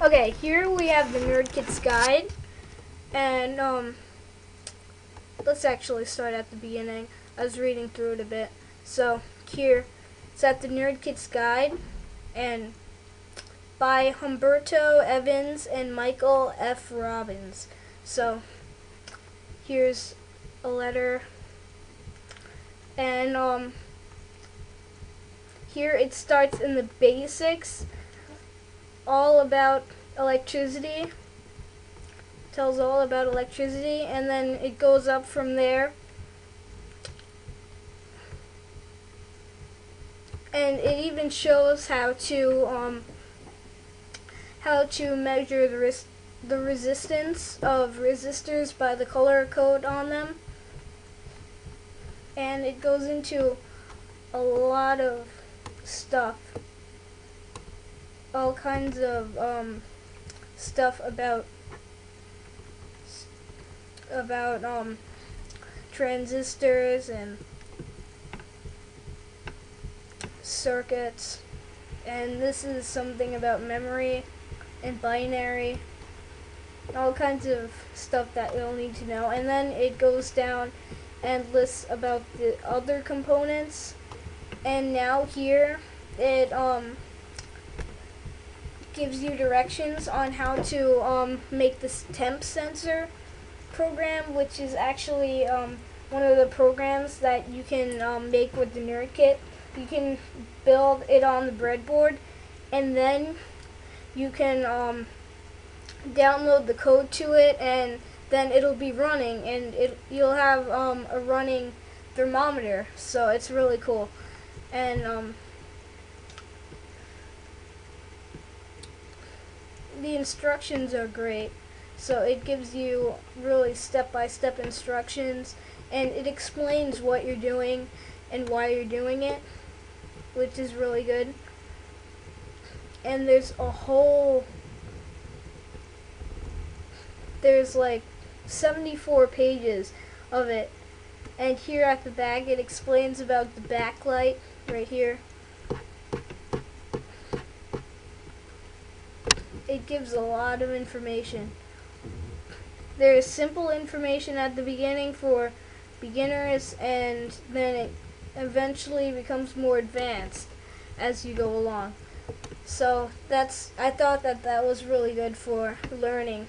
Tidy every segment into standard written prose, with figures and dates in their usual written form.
Okay, here we have the Nerdkits guide, and let's actually start at the beginning. I was reading through it a bit. So here, it's at the Nerdkits guide, and by Humberto Evans and Michael F. Robbins. So here's a letter, and here it starts in the basics, all about electricity. Tells all about electricity, and then it goes up from there. And it even shows how to measure the resistance of resistors by the color code on them. And it goes into a lot of stuff, all kinds of stuff about transistors and circuits, and this is something about memory and binary, all kinds of stuff that you'll need to know. And then it goes down and lists about the other components, and now here it gives you directions on how to make this temp sensor program, which is actually one of the programs that you can make with the Nerdkit. You can build it on the breadboard, and then you can download the code to it, and then it'll be running, and you'll have a running thermometer. So it's really cool, and the instructions are great. So it gives you really step-by-step instructions, and it explains what you're doing and why you're doing it, which is really good. And there's like 74 pages of it. And here at the back it explains about the backlight right here. It gives a lot of information. There is simple information at the beginning for beginners, and then it eventually becomes more advanced as you go along. So I thought that was really good for learning.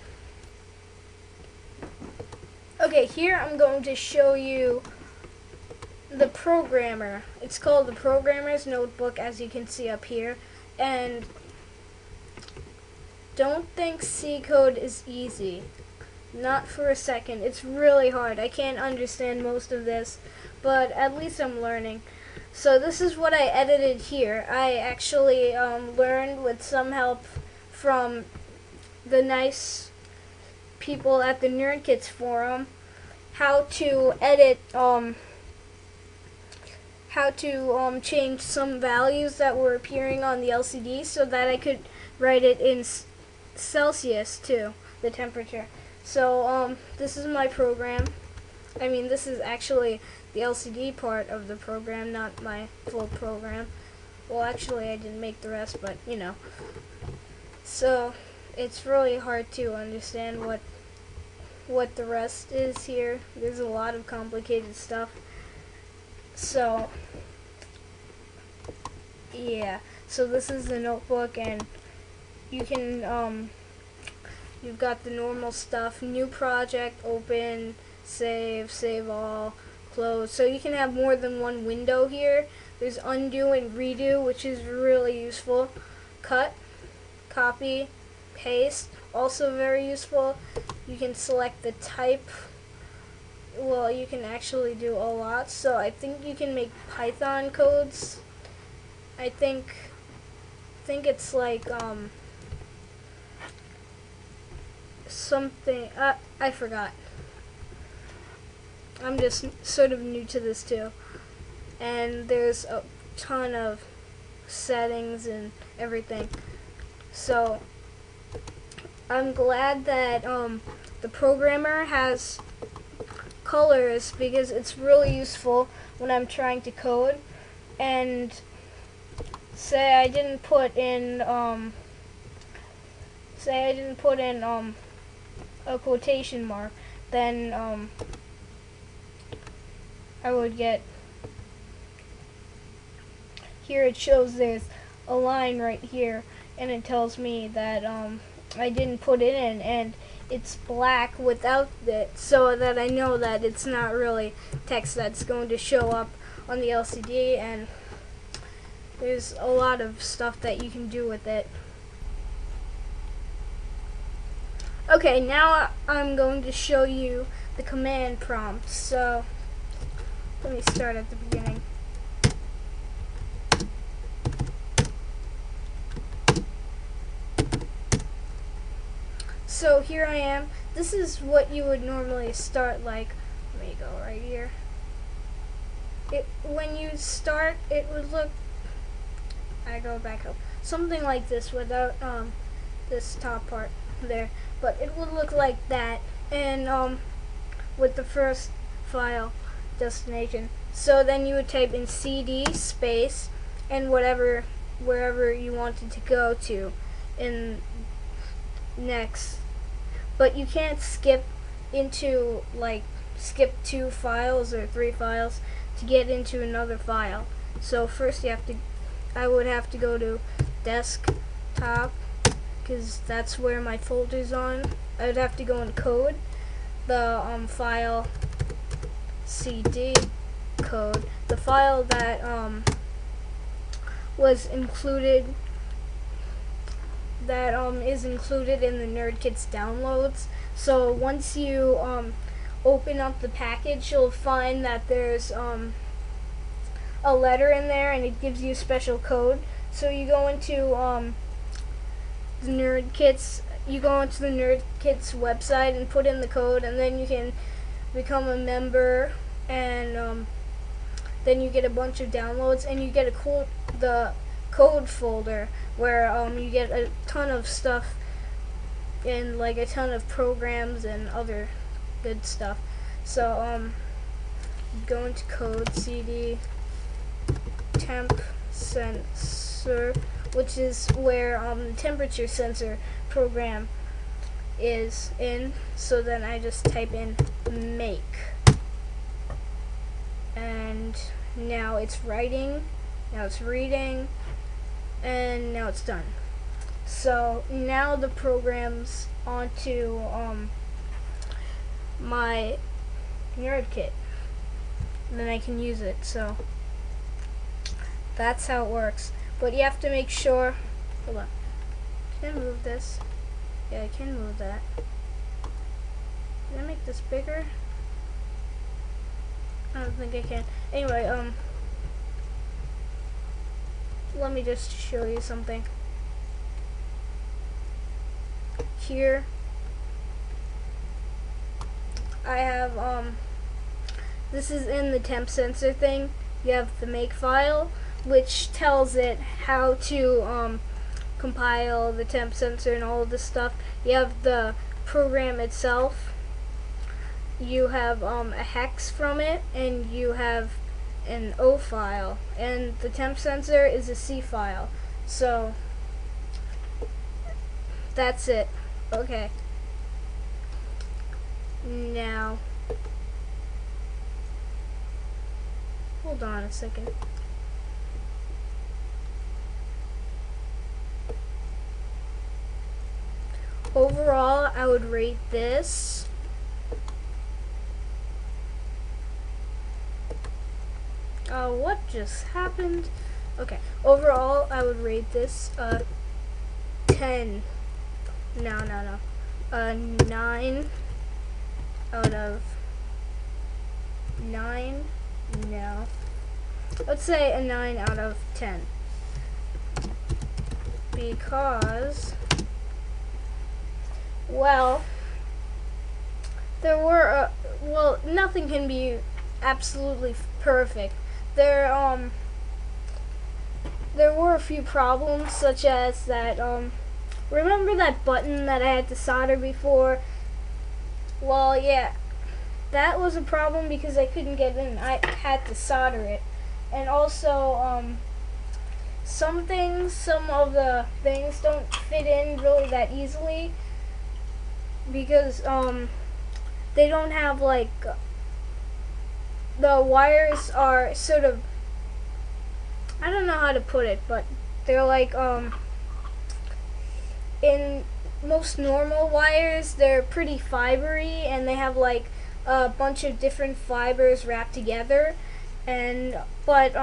Okay, here I'm going to show you the programmer. It's called the Programmer's Notebook, as you can see up here. And don't think C code is easy. Not for a second. It's really hard. I can't understand most of this, but at least I'm learning. So this is what I edited here. I actually learned with some help from the nice people at the Nerdkits forum how to edit, change some values that were appearing on the LCD so that I could write it in Celsius too, the temperature. So this is my program. I mean, this is actually the LCD part of the program, not my full program. Well, actually I didn't make the rest, but you know. So it's really hard to understand what the rest is here. There's a lot of complicated stuff. So yeah, so this is the notebook, and you can you've got the normal stuff: new project, open, save all, close. So you can have more than one window here. There's undo and redo, which is really useful. Cut, copy, paste, also very useful. You can select the type. Well, you can actually do a lot. So I think you can make Python codes. I think it's like something, I forgot. I'm just sort of new to this too. And there's a ton of settings and everything. So I'm glad that the programmer has colors, because it's really useful when I'm trying to code. And say I didn't put in say I didn't put in a quotation mark, then I would get, here it shows there's a line right here, and it tells me that I didn't put it in, and it's black without it, so that I know that it's not really text that's going to show up on the LCD. And there's a lot of stuff that you can do with it. Okay, now I'm going to show you the command prompt. So let me start at the beginning. So here I am. This is what you would normally start like. Let me go right here. When you start, it would look, I go back up, something like this without this top part there. But it would look like that, and with the first file destination. So then you would type in CD space and wherever you wanted to go to in next. But you can't skip into, like, skip 2 files or 3 files to get into another file. So first I would have to go to desktop, because that's where my folder's on. I would have to go in code, the file CD code, the file that was included, that is included in the Nerdkits downloads. So once you open up the package, you'll find that there's a letter in there, and it gives you a special code. So you go into the Nerdkits website and put in the code, and then you can become a member, and then you get a bunch of downloads, and you get the code folder where you get a ton of stuff, and like a ton of programs and other good stuff. So go into code, CD temp sensor, which is where the temperature sensor program is in. So then I just type in make, and now it's writing, now it's reading, and now it's done. So now the program's onto my Nerdkit, and then I can use it. So that's how it works. But you have to make sure, hold on, can I move this? Yeah, I can move that. Can I make this bigger? I don't think I can. Anyway, let me just show you something. Here I have this is in the temp sensor thing. You have the make file, which tells it how to compile the temp sensor and all of this stuff. You have the program itself. You have a hex from it, and you have an O file, and the temp sensor is a C file. So that's it. Okay. Now, hold on a second. Overall, I would rate this what just happened? Okay, overall, I would rate this 10. No. 9 out of 9. No. Let's say a 9 out of 10. Because, well, there were, well, nothing can be absolutely perfect. There were a few problems, such as that, remember that button that I had to solder before? Well, yeah, that was a problem because I couldn't get in. I had to solder it. And also, some of the things don't fit in really that easily because they don't have like the wires are sort of, I don't know how to put it, but they're like in most normal wires they're pretty fibery and they have like a bunch of different fibers wrapped together, and but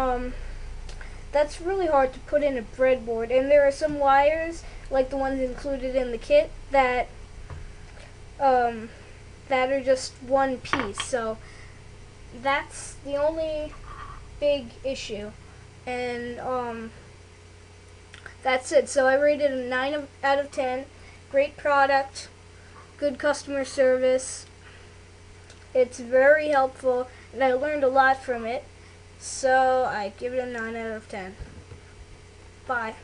that's really hard to put in a breadboard. And there are some wires like the ones included in the kit that that are just one piece, so that's the only big issue. And that's it. So I rated a 9 out of 10. Great product, good customer service. It's very helpful, and I learned a lot from it. So I give it a 9 out of 10. Bye.